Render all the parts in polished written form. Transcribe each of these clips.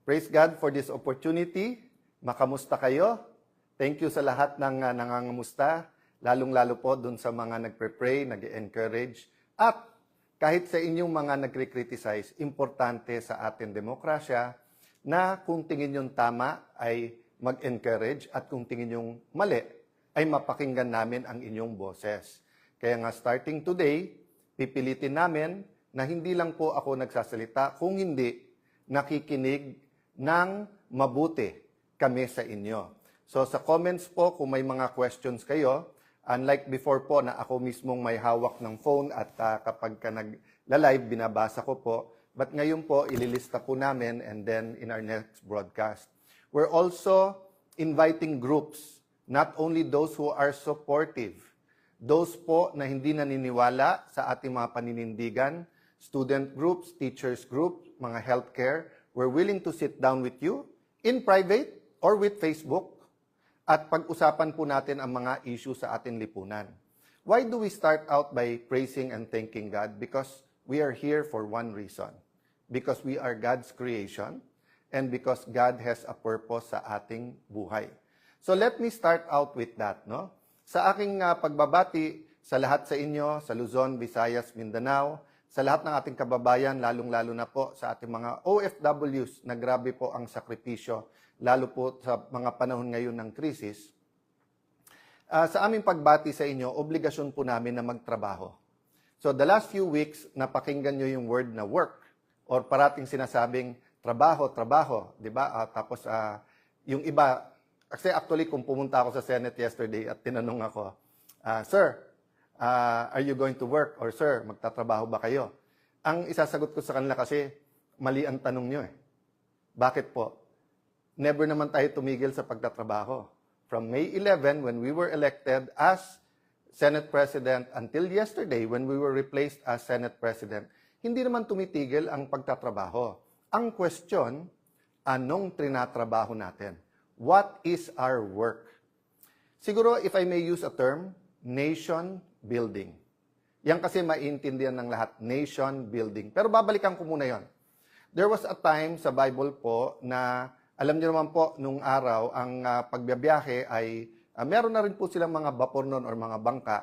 Praise God for this opportunity. Makamusta kayo? Thank you sa lahat ng nangangamusta, lalong-lalo po dun sa mga nagpe-pray, nag-encourage. At kahit sa inyong mga nagre-criticize, importante sa ating demokrasya na kung tingin yung tama ay mag-encourage at kung tingin yung mali ay mapakinggan namin ang inyong boses. Kaya nga starting today, pipilitin namin na hindi lang po ako nagsasalita, kung hindi nakikinig ng mabuti kami sa inyo. So sa comments po, kung may mga questions kayo, unlike before po na ako mismong may hawak ng phone at kapag ka nag-live, binabasa ko po. But ngayon po, ililista po namin and then in our next broadcast. We're also inviting groups, not only those who are supportive, those po na hindi naniniwala sa ating mga paninindigan, student groups, teachers groups, mga healthcare. We're willing to sit down with you in private or with Facebook at pag-usapan po natin ang mga issue sa ating lipunan. Why do we start out by praising and thanking God? Because we are here for one reason. Because we are God's creation and because God has a purpose sa ating buhay. So let me start out with that, no? Sa aking pagbabati sa lahat sa inyo, sa Luzon, Visayas, Mindanao, sa lahat ng ating kababayan, lalong-lalo na po sa ating mga OFWs na grabe po ang sakripisyo, lalo po sa mga panahon ngayon ng krisis. Sa aming pagbati sa inyo, obligasyon po namin na magtrabaho. So the last few weeks, napakinggan nyo yung word na work or parating sinasabing trabaho, trabaho, di ba? Tapos yung iba, kasi actually kung pumunta ako sa Senate yesterday at tinanong ako, Sir, are you going to work? Or Sir, magtatrabaho ba kayo? Ang isasagot ko sa kanila kasi, mali ang tanong nyo eh. Bakit po? Never naman tayo tumigil sa pagtatrabaho. From May 11, when we were elected as Senate President, until yesterday, when we were replaced as Senate President, hindi naman tumitigil ang pagtatrabaho. Ang question, anong trinatrabaho natin? What is our work? Siguro, if I may use a term, nation building. Yan kasi maintindihan ng lahat, nation building. Pero babalikan ko muna yon. There was a time sa Bible po na, alam niyo naman po, nung araw, ang pagbibiyahe ay, meron na rin po silang mga vapor noon or mga bangka.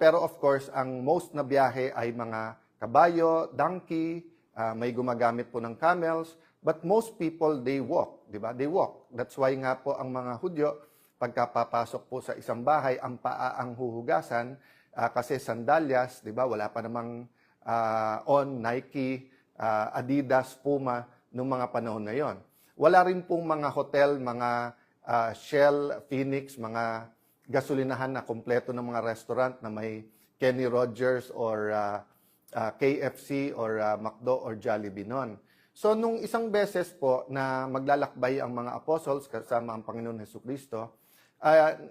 Pero of course, ang most na biyahe ay mga kabayo, donkey, may gumagamit po ng camels, but most people, they walk, di ba? They walk. That's why nga po ang mga Hudyo, pagkapapasok po sa isang bahay, ang paa ang huhugasan, kasi sandalyas, di ba? Wala pa namang Nike, Adidas, Puma, noong mga panahon na yon. Wala rin pong mga hotel, mga Shell, Phoenix, mga gasolinahan na kompleto ng mga restaurant na may Kenny Rogers or KFC or McDo or Jollibee noon. So, nung isang beses po na maglalakbay ang mga apostles kasama ang Panginoon Hesukristo,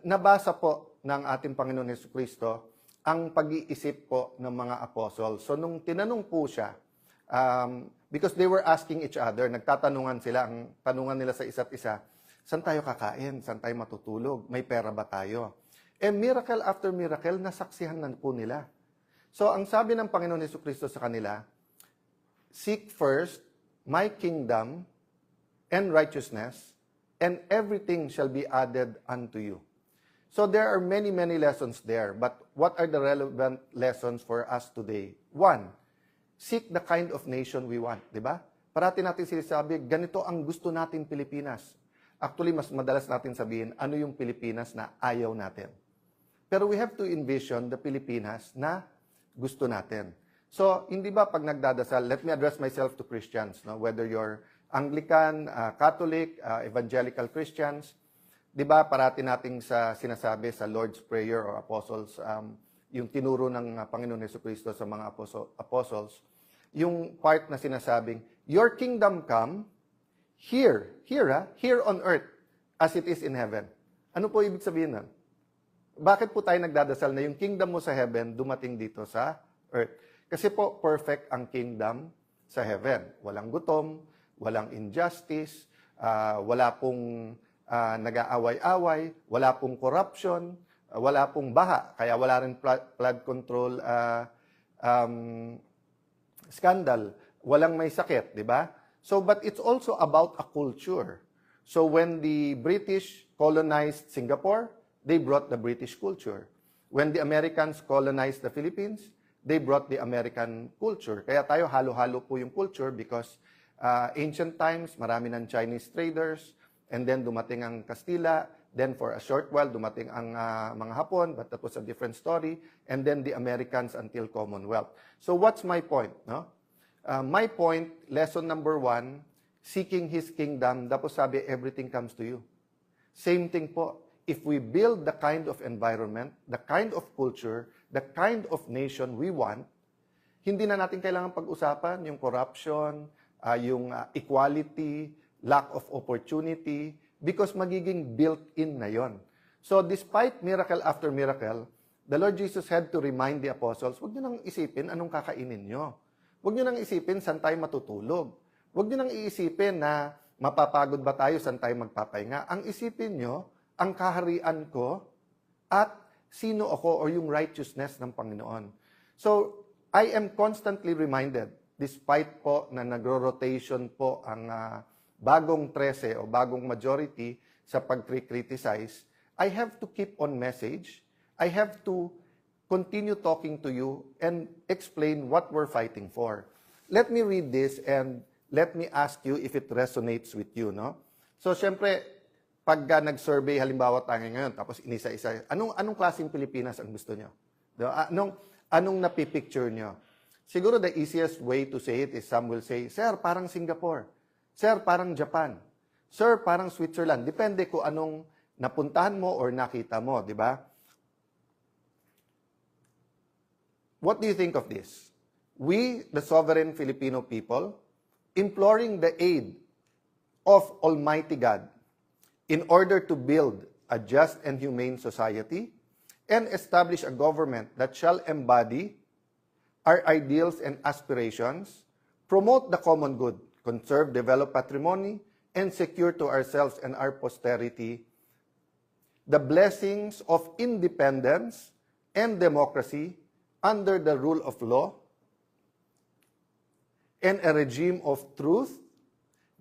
nabasa po ng ating Panginoon Hesukristo ang pag-iisip po ng mga apostles. So, nung tinanong po siya, because they were asking each other, nagtatanungan sila, ang tanungan nila sa isa't isa, saan tayo kakain? Saan tayo matutulog? May pera ba tayo? Miracle after miracle, nasaksihan na po nila. So, ang sabi ng Panginoon Hesukristo sa kanila, seek first my kingdom and righteousness, and everything shall be added unto you. So, there are many, many lessons there. But what are the relevant lessons for us today? One, seek the kind of nation we want. Diba? Parati natin sinasabi, ganito ang gusto natin Pilipinas. Actually, mas madalas natin sabihin, ano yung Pilipinas na ayaw natin. Pero we have to envision the Pilipinas na gusto natin. So, hindi ba pag nagdadasal, let me address myself to Christians, no? Whether you're Anglican, Catholic, Evangelical Christians, di ba parati nating sinasabi sa Lord's Prayer or Apostles, yung tinuro ng Panginoon Hesukristo sa mga apostles, yung part na sinasabing, your kingdom come here on earth as it is in heaven. Ano po ibig sabihin nun? Bakit po tayo nagdadasal na yung kingdom mo sa heaven dumating dito sa earth? Kasi po perfect ang kingdom sa heaven. Walang gutom, walang injustice, wala pong nag-aaway-away, wala pong corruption, wala pong baha, kaya wala rin flood control scandal, walang may sakit, di ba? So, but it's also about a culture. So when the British colonized Singapore, they brought the British culture. When the Americans colonized the Philippines, they brought the American culture. Kaya tayo halo-halo po yung culture because ancient times, marami ng Chinese traders, and then dumating ang Kastila, then for a short while, dumating ang mga Hapon, but that was a different story, and then the Americans until Commonwealth. So what's my point? No? My point, lesson number 1, seeking His kingdom, tapos sabi, everything comes to you. Same thing po. If we build the kind of environment, the kind of culture, the kind of nation we want, hindi na natin kailangan pag-usapan yung corruption, yung equality, lack of opportunity, because magiging built-in na yon. So despite miracle after miracle, the Lord Jesus had to remind the apostles, huwag nyo nang isipin anong kakainin nyo. Huwag nyo nang isipin saan tayo matutulog. Huwag nyo nang iisipin na mapapagod ba tayo, saan tayo magpapahinga. Ang isipin nyo, ang kaharian ko at sino ako or yung righteousness ng Panginoon. So, I am constantly reminded, despite po na nagro-rotation po ang bagong 13 o bagong majority sa pag-criticize, I have to keep on message. I have to continue talking to you and explain what we're fighting for. Let me read this and let me ask you if it resonates with you, no? So, syempre, pag nag-survey, halimbawa tayo ngayon, tapos inisa-isa, anong klaseng Pilipinas ang gusto nyo? Anong napipicture nyo? Siguro the easiest way to say it is some will say, Sir, parang Singapore. Sir, parang Japan. Sir, parang Switzerland. Depende kung anong napuntahan mo or nakita mo, di ba? What do you think of this? We, the sovereign Filipino people, imploring the aid of Almighty God in order to build a just and humane society and establish a government that shall embody our ideals and aspirations, promote the common good, conserve, develop patrimony, and secure to ourselves and our posterity the blessings of independence and democracy under the rule of law and a regime of truth,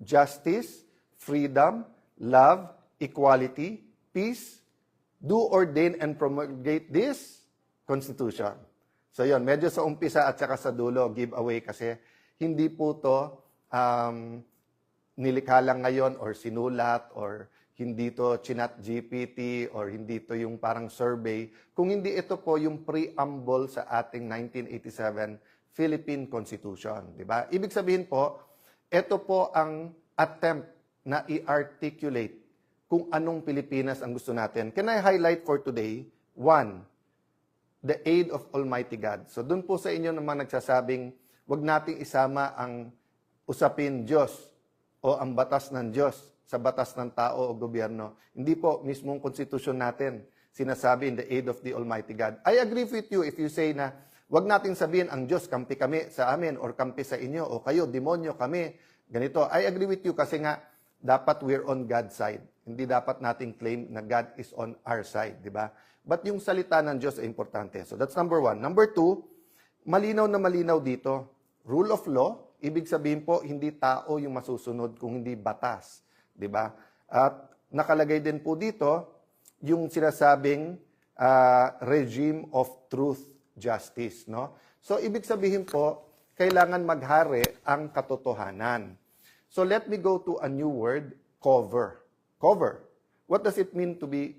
justice, freedom, love, equality, peace, do ordain and promulgate this Constitution. So yon, medyo sa umpisa at saka sa dulo, giveaway kasi hindi po to nilikha lang ngayon or sinulat or hindi to chinat GPT or hindi to yung parang survey. Kung hindi ito po yung preamble sa ating 1987 Philippine Constitution. Di ba? Ibig sabihin po, ito po ang attempt na i-articulate kung anong Pilipinas ang gusto natin. Can I highlight for today? 1, the aid of Almighty God. So doon po sa inyo naman nagsasabing, wag nating isama ang usapin Diyos o ang batas ng Diyos sa batas ng tao o gobyerno. Hindi po, mismong konstitusyon natin sinasabi in the aid of the Almighty God. I agree with you if you say na wag nating sabihin ang Diyos kampi kami sa amin or kampi sa inyo o kayo, demonyo kami, ganito. I agree with you kasi nga dapat we're on God's side. Hindi dapat nating claim na God is on our side, di ba? But yung salita ng Diyos ay importante. So that's number 1. Number 2, malinaw na malinaw dito. Rule of law, ibig sabihin po, hindi tao yung masusunod kung hindi batas, di ba? At nakalagay din po dito yung sinasabing regime of truth, justice, no? So ibig sabihin po, kailangan maghari ang katotohanan. So let me go to a new word, cover. Cover. What does it mean to be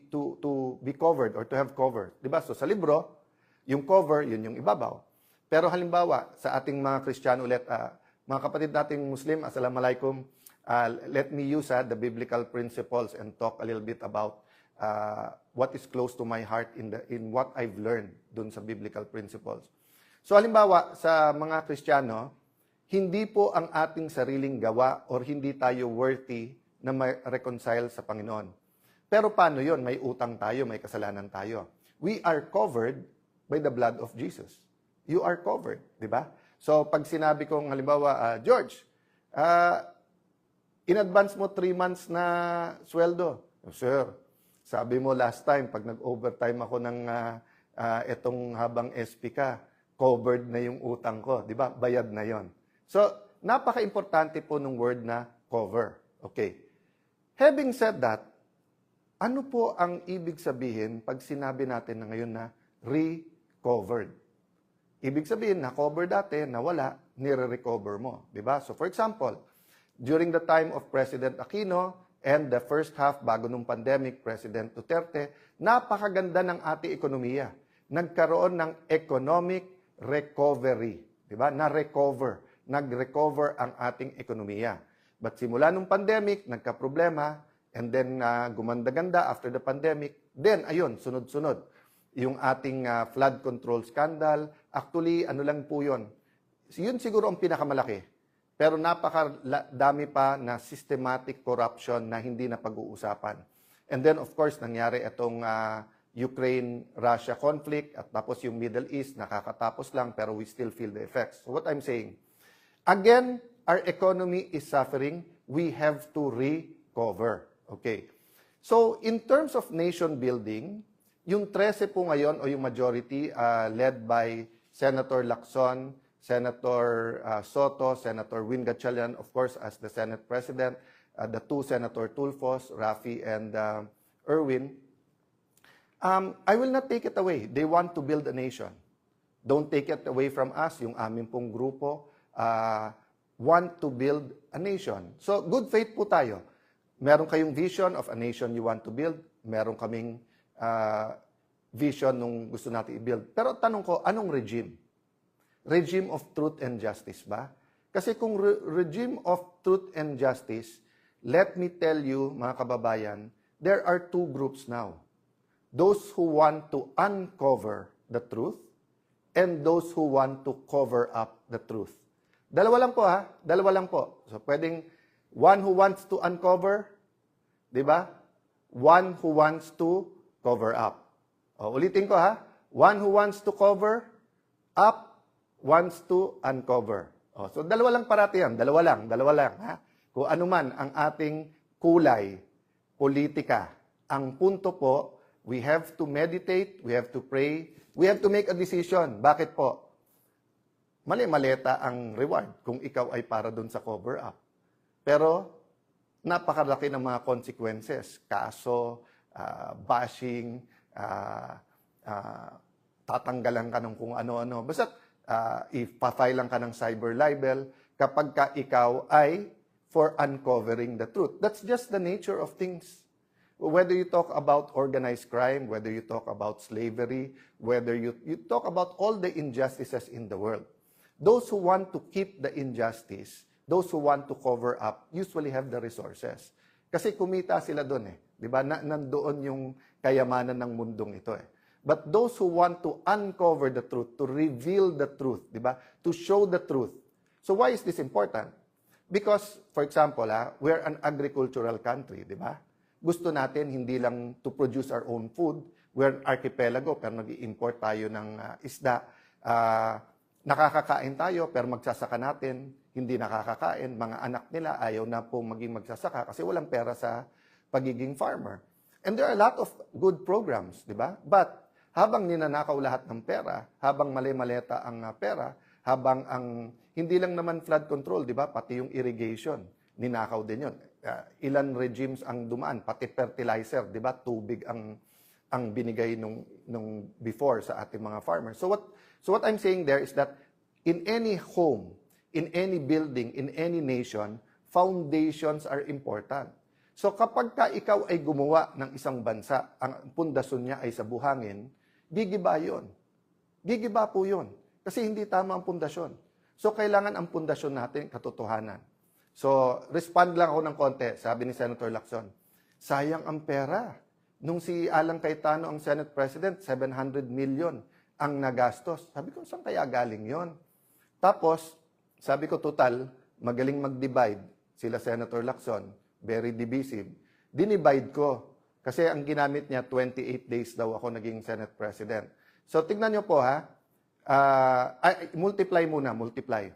covered or to have cover? Diba? So sa libro, yung cover, yun yung ibabaw. Pero halimbawa, sa ating mga Kristiyano ulit, mga kapatid nating Muslim, Assalamualaikum, let me use the biblical principles and talk a little bit about what is close to my heart in what I've learned dun sa biblical principles. So halimbawa, sa mga Kristiyano, hindi po ang ating sariling gawa or hindi tayo worthy na ma-reconcile sa Panginoon. Pero paano yon? May utang tayo, may kasalanan tayo. We are covered by the blood of Jesus. You are covered, di ba? So pag sinabi kong halimbawa, George, in advance mo 3 months na sweldo. Sir, sabi mo last time, pag nag-overtime ako ng itong habang SP ka, covered na yung utang ko, di ba? Bayad na yon. So, napaka-importante po ng word na cover. Okay. Having said that, ano po ang ibig sabihin pag sinabi natin na ngayon na recovered? Ibig sabihin, na-cover dati, nawala, nire-recover mo. Diba? So for example, during the time of President Aquino and the first half bago nung pandemic, President Duterte, napakaganda ng ating ekonomiya. Nagkaroon ng economic recovery. Diba? Na-recover. Nag-recover ang ating ekonomiya. But simula nung pandemic, nagka-problema, and then gumanda-ganda after the pandemic, then ayun, sunod-sunod. Yung ating flood control scandal, actually, ano lang po yun. Yun siguro ang pinakamalaki. Pero napakadami pa na systematic corruption na hindi na pag-uusapan. And then, of course, nangyari itong Ukraine-Russia conflict at tapos yung Middle East, nakakatapos lang pero we still feel the effects. So what I'm saying, again, our economy is suffering. We have to recover. Okay. So, in terms of nation building, yung 13 po ngayon o yung majority led by Senator Lacson, Senator Soto, Senator Win Gatchalian, of course, as the Senate President, the two Senator Tulfos, Rafi, and Erwin, I will not take it away. They want to build a nation. Don't take it away from us. Yung aming pong grupo want to build a nation. So, good faith po tayo. Meron kayong vision of a nation you want to build. Meron kaming vision nung gusto natin i-build. Pero tanong ko, anong regime? Regime of truth and justice ba? Kasi kung regime of truth and justice, let me tell you, mga kababayan, there are two groups now. Those who want to uncover the truth and those who want to cover up the truth. Dalawa lang po ha, dalawa lang po. So pwedeng one who wants to uncover, di ba? One who wants to cover up. O, ulitin ko ha, one who wants to cover up, wants to uncover. O, so dalawa lang parati yan, dalawa lang ha. Kung ano man ang ating kulay, politika, ang punto po, we have to meditate, we have to pray, we have to make a decision. Bakit po? Mali-maleta ang reward kung ikaw ay para dun sa cover up. Pero, napakalaki ng mga consequences. Kaso, bashing, tatanggalan ka ng kung ano-ano. Basta, ipa-file lang ka ng cyber libel kapag ka ikaw ay for uncovering the truth. That's just the nature of things. Whether you talk about organized crime, whether you talk about slavery, whether you talk about all the injustices in the world. Those who want to keep the injustice, those who want to cover up, usually have the resources. Kasi kumita sila doon eh. Di ba? Nandoon yung kayamanan ng mundong ito eh. But those who want to uncover the truth, to reveal the truth, di ba? To show the truth. So why is this important? Because, for example, we're an agricultural country, di ba? Gusto natin hindi lang to produce our own food. We're an archipelago, pero nag-i-import tayo ng isda. Nakakakain tayo, pero magsasaka natin, hindi nakakakain. Mga anak nila ayaw na po maging magsasaka kasi walang pera sa pagiging farmer. And there are a lot of good programs, di ba? But habang ninanakaw lahat ng pera, habang mali-maleta ang pera, habang ang hindi lang naman flood control, di ba? Pati yung irrigation, ninakaw din yun. Ilan regimes ang dumaan, pati fertilizer, di ba? Tubig ang binigay nung before sa ating mga farmers. So what I'm saying there is that in any home, in any building, in any nation, foundations are important. So kapag ka ikaw ay gumawa ng isang bansa, ang pundasyon niya ay sa buhangin, gigiba yun. Gigiba po yun. Kasi hindi tama ang pundasyon. So kailangan ang pundasyon natin katotohanan. So respond lang ako ng konti, sabi ni Senator Lacson, sayang ang pera. Nung si Alan Cayetano ang Senate President, 700 million ang nagastos. Sabi ko, saan kaya galing yon? Tapos, sabi ko, total, magaling mag-divide. Sila Senator Lacson, very divisive. Dinivide ko. Kasi ang ginamit niya, 28 days daw ako naging Senate President. So, tignan niyo po ha. Multiply muna, multiply.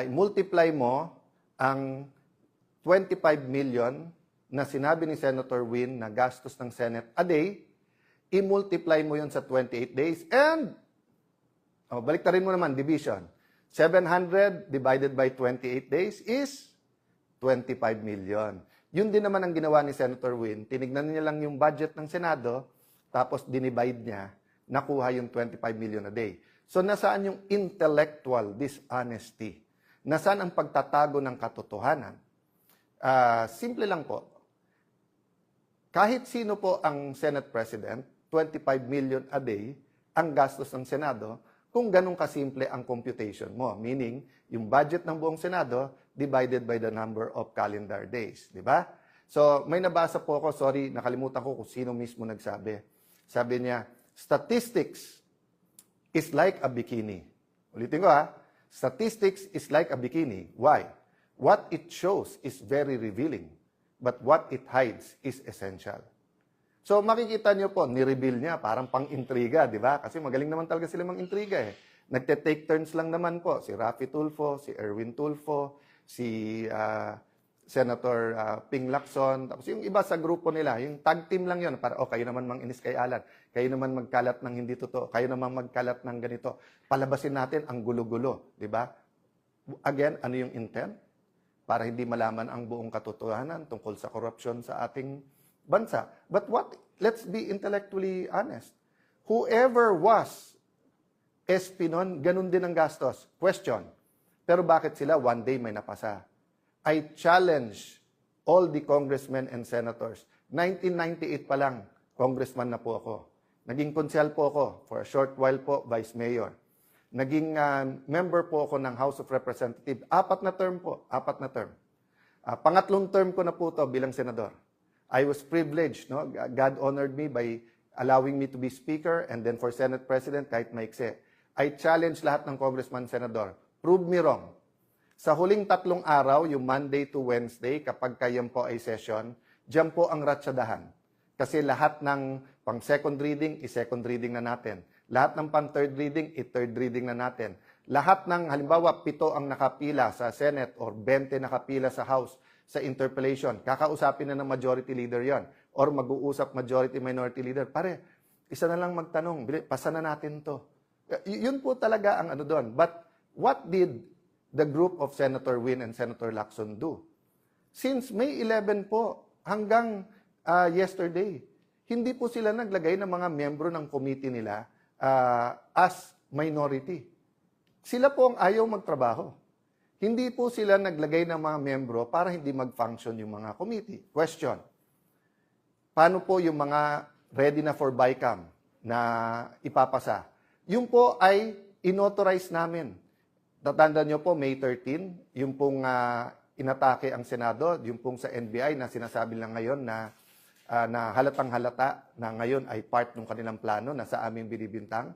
Multiply mo ang 25 million na sinabi ni Senator Win na gastos ng Senate a day, i-multiply mo yon sa 28 days, and balik na rin mo naman, division. 700 divided by 28 days is 25 million. Yun din naman ang ginawa ni Senator Win. Tinignan niya lang yung budget ng Senado, tapos dinivide niya, nakuha yung 25 million a day. So nasaan yung intellectual dishonesty? Nasaan ang pagtatago ng katotohanan? Simple lang po. Kahit sino po ang Senate President, 25 million a day ang gastos ng Senado kung ganun kasimple ang computation mo. Meaning, yung budget ng buong Senado divided by the number of calendar days. Di ba? So, may nabasa po ako, sorry, nakalimutan ko kung sino mismo nagsabi. Sabi niya, statistics is like a bikini. Ulitin ko ha, statistics is like a bikini. Why? What it shows is very revealing, but what it hides is essential. So makikita nyo po, ni-reveal niya, parang pang-intriga, di ba? Kasi magaling naman talaga sila mang-intriga eh. Nagte-take turns lang naman po, si Raffy Tulfo, si Erwin Tulfo, si Senator Ping Lacson, tapos yung iba sa grupo nila, yung tag team lang yun, para, kayo naman mang-inis kay Alan, kayo naman magkalat ng hindi totoo, kayo naman magkalat ng ganito. Palabasin natin ang gulo-gulo, di ba? Again, ano yung intent? Para hindi malaman ang buong katotohanan tungkol sa korupsyon sa ating bansa. But let's be intellectually honest. Whoever was SP nun, ganun din ang gastos. Question. Pero bakit sila one day may napasa? I challenge all the congressmen and senators. 1998 pa lang, congressman na po ako. Naging konsyal po ako, for a short while po, vice mayor. Naging member po ako ng House of Representatives. 4 na term po, 4 na term. Pangatlong term ko na po to bilang senador. I was privileged, no? God honored me by allowing me to be speaker, and then for Senate President, kahit maikse. I challenge lahat ng congressman, senador. Prove me wrong. Sa huling 3 araw, yung Monday to Wednesday, kapag kayan po ay session, diyan po ang ratsadahan. Kasi lahat ng pang second reading, i-second reading na natin. Lahat ng pang third reading, i-third reading na natin. Lahat ng, halimbawa, 7 ang nakapila sa Senate or 20 nakapila sa House sa interpellation, kakausapin na ng majority leader yon or mag-uusap majority minority leader. Pare, isa na lang magtanong, pasa na natin to. Yun po talaga ang ano doon. But what did the group of Senator Win and Senator Lacson do? Since May 11 po hanggang yesterday, hindi po sila naglagay ng mga miyembro ng committee nila as minority. Sila po ang ayaw magtrabaho. Hindi po sila naglagay ng mga miyembro para hindi mag-function yung mga committee. Question. Paano po yung mga ready na for BICAM na ipapasa? Yung po ay inauthorize namin. Tatandaan nyo po, May 13, yung pong inatake ang Senado, yung pong sa NBI na sinasabi lang ngayon na halatang halata na ngayon ay part ng kanilang plano na sa aming binibintang.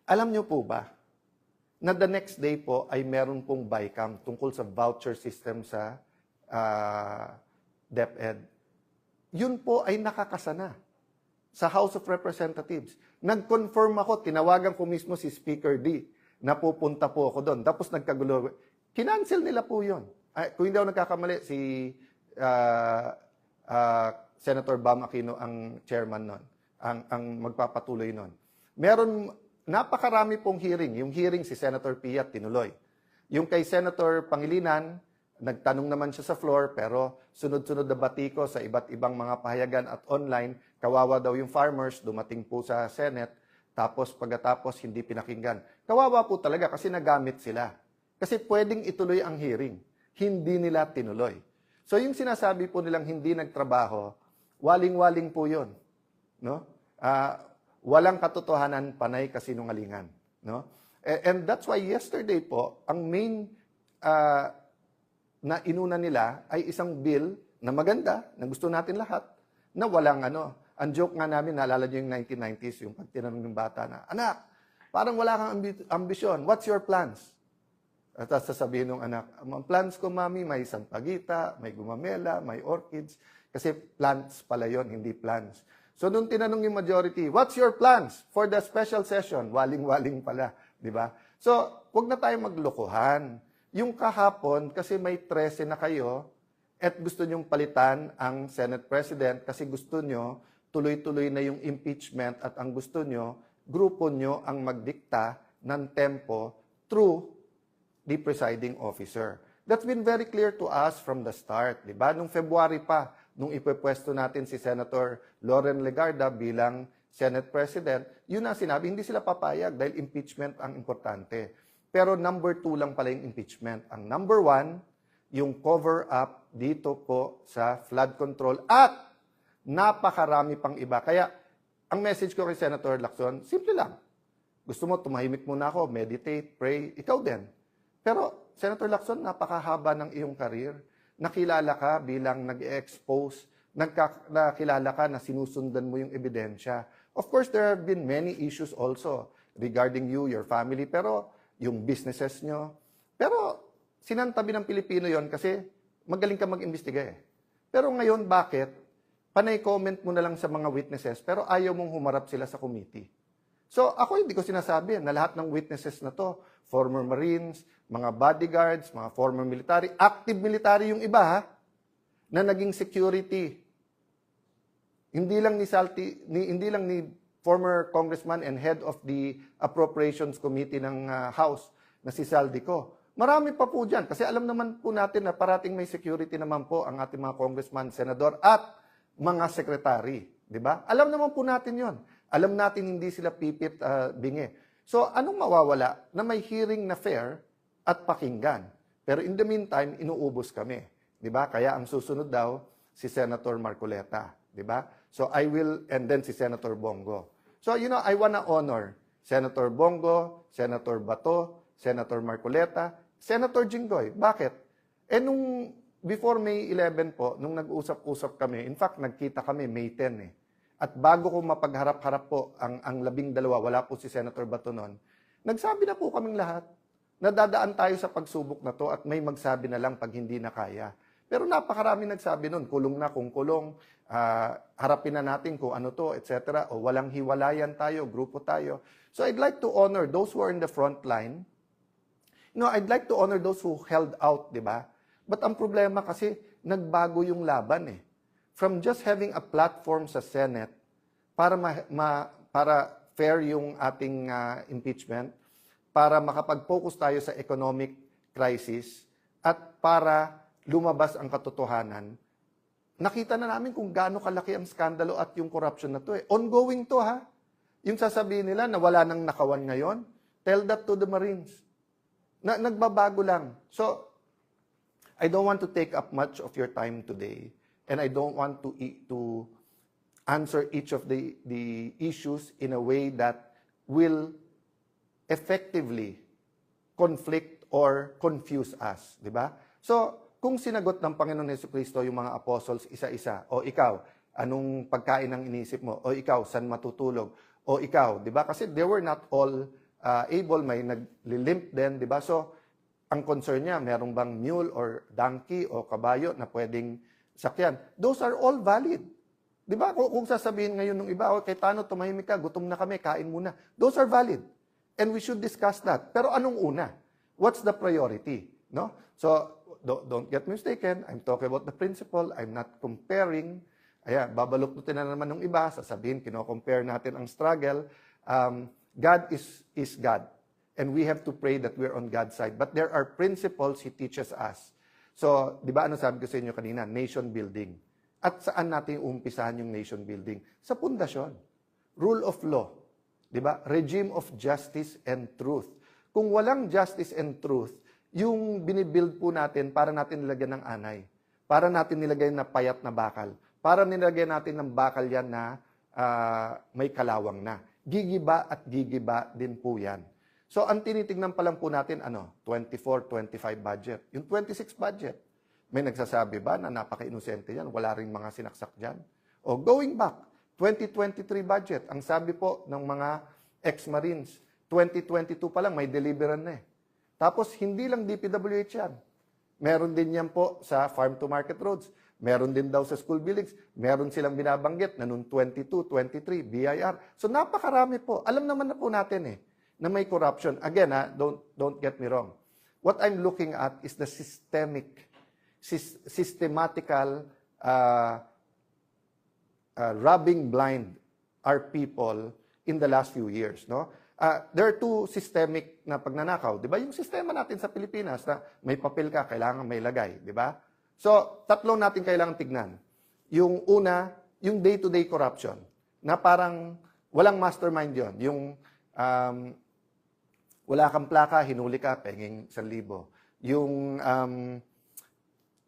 Alam nyo po ba, na the next day po ay meron pong BICAM tungkol sa voucher system sa DepEd. Yun po ay nakakasana sa House of Representatives. Nag-confirm ako, tinawagan ko mismo si Speaker D na pupunta po ako doon. Tapos nagkagulo. Kinancel nila po yun. Kung hindi ako nagkakamali, si Senator Bam Aquino ang chairman nun, ang magpapatuloy nun. Meron napakarami pong hearing. Yung hearing si Senator Pia tinuloy. Yung kay Senator Pangilinan, nagtanong naman siya sa floor, pero sunod-sunod na batiko sa iba't ibang mga pahayagan at online, kawawa daw yung farmers, dumating po sa Senate, tapos pagkatapos hindi pinakinggan. Kawawa po talaga kasi nagamit sila. Kasi pwedeng ituloy ang hearing. Hindi nila tinuloy. So yung sinasabi po nilang hindi nagtrabaho, waling-waling po yun. No? Walang katotohanan, panay kasinungalingan. No? And that's why yesterday po, ang main na inuna nila ay isang bill na maganda, na gusto natin lahat, na walang ano. Ang joke nga namin, naalala nyo yung 1990s, yung pag tinanong ng bata na, anak, parang wala kang ambisyon. What's your plans? At sasabihin ng anak, ang plans ko, mami, may sampagita, may gumamela, may orchids. Kasi plants pala yon, hindi plans. So, nung tinanong yung majority, what's your plans for the special session? Waling-waling pala, di ba? So, huwag na tayo maglokohan. Yung kahapon, kasi may 13 na kayo, at gusto nyong palitan ang Senate President kasi gusto nyo tuloy-tuloy na yung impeachment at ang gusto nyo, grupo nyo ang magdikta ng tempo through the presiding officer. That's been very clear to us from the start, di ba? Nung February pa, nung ipepwesto natin si Senator Loren Legarda bilang Senate President, yun ang sinabi, hindi sila papayag dahil impeachment ang importante. Pero number 2 lang pala yung impeachment. Ang number 1, yung cover-up dito po sa flood control at napakarami pang iba. Kaya, ang message ko kay Senator Lacson, simple lang. Gusto mo, tumahimik muna ako, meditate, pray, ikaw din. Pero, Senator Lacson, napakahaba ng iyong career. Nakilala ka bilang nag-expose, nakilala ka na sinusundan mo yung ebidensya. Of course, there have been many issues also regarding you, your family, pero yung businesses nyo. Pero, sinantabi ng Pilipino yon kasi magaling ka mag-imbestiga eh. Pero ngayon, bakit? Panay comment mo na lang sa mga witnesses, pero ayaw mong humarap sila sa committee. So, ako hindi ko sinasabi na lahat ng witnesses na to, former Marines, mga bodyguards, mga former military, active military yung iba ha, na naging security. Hindi lang ni former congressman and head of the Appropriations Committee ng House na si Saldico. Marami pa po dyan kasi alam naman po natin na parating may security naman po ang ating mga congressman, senador at mga sekretary. Diba? Alam naman po natin yon. Alam natin hindi sila pipit bingi. So, anong mawawala na may hearing na fair at pakinggan? Pero in the meantime, inuubos kami. Diba? Kaya ang susunod daw, si Senator Marcoleta. Diba? So, and then si Senator Bongo. So, I wanna honor Senator Bongo, Senator Bato, Senator Marcoleta, Senator Jinggoy. Bakit? Before May 11 po, nung nag-usap-usap kami, in fact, nagkita kami May 10 eh. At bago ko mapagharap-harap po ang 12, wala po si Senator Bato noon, nagsabi na po kaming lahat na dadaan tayo sa pagsubok na to at may magsabi na lang pag hindi na kaya. Pero napakarami nagsabi noon, kulong na kung kulong, harapin na natin kung ano to, etc. O walang hiwalayan tayo, grupo tayo. So I'd like to honor those who are in the front line. I'd like to honor those who held out, di ba? But ang problema kasi, nagbago yung laban eh. From just having a platform sa Senate para fair yung ating impeachment, para makapag-focus tayo sa economic crisis, at para lumabas ang katotohanan, nakita na namin kung gaano kalaki ang skandalo at yung corruption na to eh. Ongoing to ha. Yung sasabihin nila na wala nang nakawan ngayon, tell that to the Marines. Nagbabago lang. So, I don't want to take up much of your time today. And I don't want to answer each of the issues in a way that will effectively conflict or confuse us, di ba? So, kung sinagot ng Panginoon Jesucristo yung mga apostles isa-isa, o ikaw, anong pagkain ang inisip mo? O ikaw, saan matutulog? O ikaw, di ba? Kasi they were not all able, may naglimp din, di ba? So, ang concern niya, merong bang mule or donkey o kabayo na pwedeng sakyan. Those are all valid. Di ba? Kung sasabihin ngayon ng iba, okay, Tano, tumahimik ka, gutom na kami, kain muna. Those are valid. And we should discuss that. Pero anong una? What's the priority? No? So, don't get mistaken. I'm talking about the principle. I'm not comparing. Ayan, babaluktutin na naman ng iba. Sasabihin, kino-compare natin ang struggle. God is God. And we have to pray that we're on God's side. But there are principles He teaches us. So, di ba ano sabi ko sa inyo kanina? Nation building. At saan natin uumpisahan yung nation building? Sa pundasyon. Rule of law. Di ba? Regime of justice and truth. Kung walang justice and truth, yung binibuild po natin, para natin nilagyan ng anay. Para natin nilagyan na payat na bakal. Para nilagyan natin ng bakal yan na may kalawang na. Gigiba at gigiba din po yan. So, ang tinitignan pa lang po natin, 24-25 budget. Yung 26 budget, may nagsasabi ba na napaka-inosente yan? Wala rin mga sinaksak dyan? O going back, 2023 budget, ang sabi po ng mga ex-Marines, 2022 pa lang, may deliveran na eh. Tapos, hindi lang DPWH yan. Meron din yan po sa farm-to-market roads. Meron din daw sa school buildings. Meron silang binabanggit na noong 22, 23, BIR. So, napakarami po. Alam naman na po natin eh, na may corruption. Again, don't get me wrong. What I'm looking at is the systematical rubbing blind our people in the last few years. No? There are two systemic na pagnanakaw. Di ba? Yung sistema natin sa Pilipinas na may papel ka, kailangan may lagay. Di ba? So, tatlong natin kailangan tignan. Yung una, yung day-to-day corruption, na parang walang mastermind yon. Yung wala kang plaka, hinuli ka, penging 1,000. Yung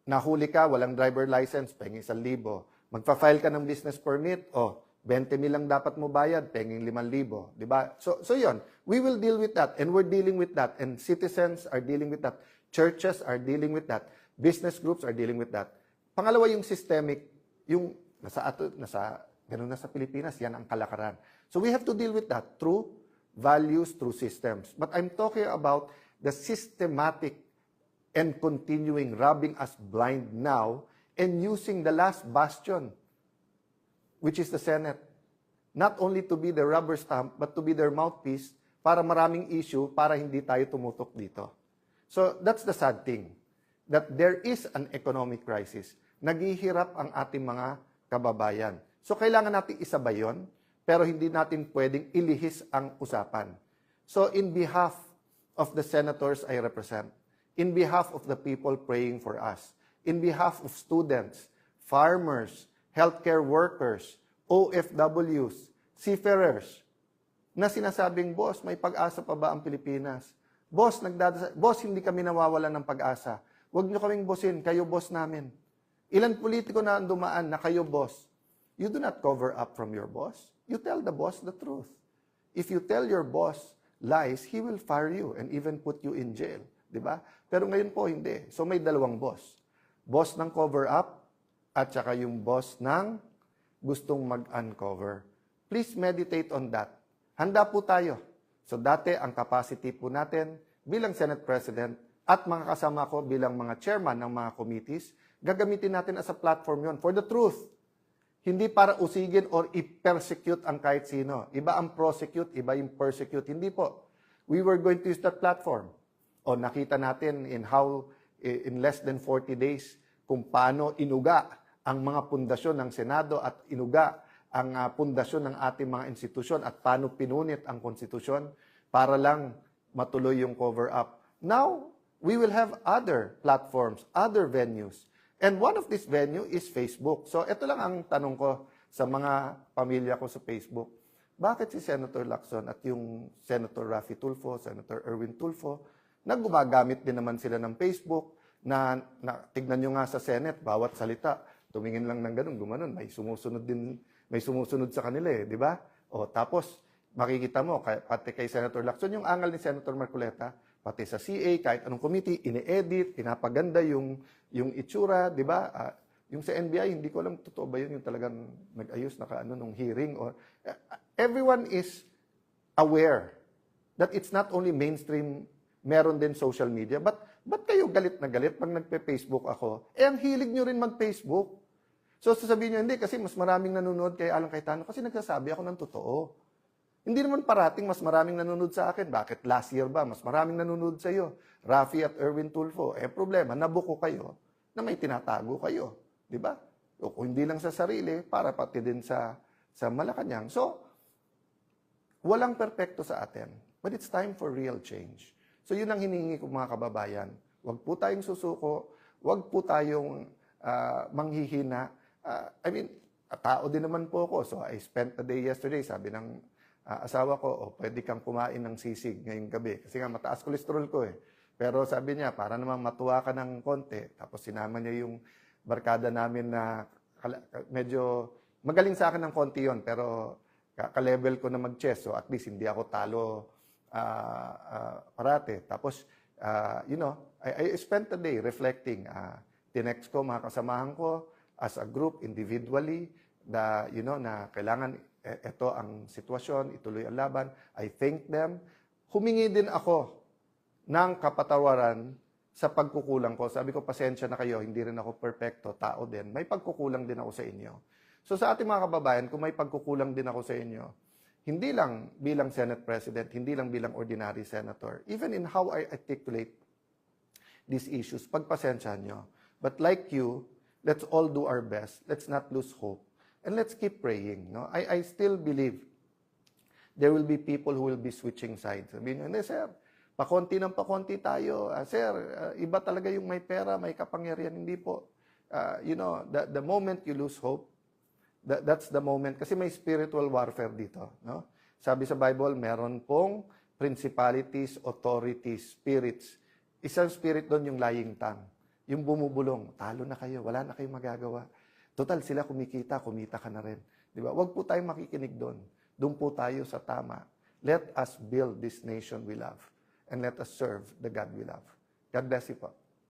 nahuli ka, walang driver license, penging 1,000. Magpa-file ka ng business permit, 20,000 lang dapat mo bayad, penging 5,000. Di ba? So yun, we will deal with that, and we're dealing with that, and citizens are dealing with that, churches are dealing with that, business groups are dealing with that. Pangalawa, yung systemic, yung ganun na sa Pilipinas, yan ang kalakaran. So we have to deal with that through values, through systems. But I'm talking about the systematic and continuing robbing us blind now and using the last bastion, which is the Senate, not only to be the rubber stamp, but to be their mouthpiece para maraming issue para hindi tayo tumutok dito. So that's the sad thing, that there is an economic crisis. Naghihirap ang ating mga kababayan. So kailangan natin isabay yun, pero hindi natin pwedeng ilihis ang usapan. So in behalf of the senators I represent, in behalf of the people praying for us, in behalf of students, farmers, healthcare workers, OFWs, seafarers, na sinasabing, boss, may pag-asa pa ba ang Pilipinas? Boss, boss, hindi kami nawawalan ng pag-asa. Huwag nyo kaming bossin, kayo boss namin. Ilan politiko na dumaan na kayo boss? You do not cover up from your boss. You tell the boss the truth. If you tell your boss lies, he will fire you and even put you in jail. Diba? Pero ngayon po, hindi. So may dalawang boss. Boss ng cover up at saka yung boss ng gustong mag-uncover. Please meditate on that. Handa po tayo. So dati, ang capacity po natin bilang Senate President at mga kasama ko bilang mga chairman ng mga committees, gagamitin natin as a platform yon for the truth. Hindi para usigin or i-persecute ang kahit sino. Iba ang prosecute, iba yung persecute. Hindi po. We were going to use that platform. O nakita natin in less than 40 days, kung paano inuga ang mga pundasyon ng Senado at inuga ang pundasyon ng ating mga institusyon at paano pinunit ang konstitusyon para lang matuloy yung cover-up. Now, we will have other platforms, other venues. And one of this venue is Facebook. So, ito lang ang tanong ko sa mga pamilya ko sa Facebook. Bakit si Senator Lacson at yung Senator Raffy Tulfo, Senator Erwin Tulfo, na gumagamit din naman sila ng Facebook, na tignan nyo nga sa Senate, bawat salita, tumingin lang ng ganun, gumanon, may sumusunod sa kanila di ba? O tapos, makikita mo, pati kay Senator Lacson, yung angal ni Senator Marcoleta, pati sa CA, kahit anong committee, ini-edit, pinapaganda yung itsura, di ba? Yung sa NBI, hindi ko alam, totoo ba yun, yung talagang nag-ayos, nung hearing, or everyone is aware that it's not only mainstream, meron din social media, but kayo galit na galit pag nagpe-Facebook ako? Ang hilig nyo rin mag-Facebook. So sasabihin nyo, hindi, kasi mas maraming nanonood kay Alan Cayetano kasi nagsasabi ako ng totoo. Hindi naman parating mas maraming nanonood sa akin. Bakit last year ba? Mas maraming nanonood sa iyo. Raffy at Erwin Tulfo. Problema, nabuko kayo na may tinatago kayo. Di ba? O kung hindi lang sa sarili, para pati din sa Malacanang. So, walang perpekto sa atin. But it's time for real change. So, yun ang hinihingi ko mga kababayan. Huwag po tayong susuko. Huwag po tayong manghihina. Tao din naman po ako. So, I spent a day yesterday, sabi ng asawa ko, pwede kang kumain ng sisig ngayong gabi. Kasi nga, mataas kolesterol ko Pero sabi niya, para naman matuwa ka ng konti. Tapos sinama niya yung barkada namin na medyo magaling sa akin ng konti yon, pero ka-level ko na mag-chess. So at least hindi ako talo parate. Tapos, I spent a day reflecting. Tinext ko mga kasamahan ko as a group, individually, na kailangan ito ang sitwasyon, ituloy ang laban. I thank them. Humingi din ako ng kapatawaran sa pagkukulang ko. Sabi ko, pasensya na kayo, hindi rin ako perfecto, tao din. May pagkukulang din ako sa inyo. So sa ating mga kababayan, kung may pagkukulang din ako sa inyo, hindi lang bilang Senate President, hindi lang bilang ordinary senator, even in how I articulate these issues, pagpasensyahan nyo. But like you, let's all do our best. Let's not lose hope. And let's keep praying. No? I still believe there will be people who will be switching sides. Sabihin nyo, hindi sir, pakonti ng pakonti tayo. Sir, iba talaga yung may pera, may kapangyarihan. Hindi po. The moment you lose hope, that's the moment. Kasi may spiritual warfare dito. No? Sabi sa Bible, meron pong principalities, authorities, spirits. Isang spirit doon yung lying tongue. Yung bumubulong, talo na kayo, wala na kayong magagawa. Total, sila kumita ka na rin. Di ba? Huwag po tayong makikinig doon. Doon po tayo sa tama. Let us build this nation we love. And let us serve the God we love. God bless you po.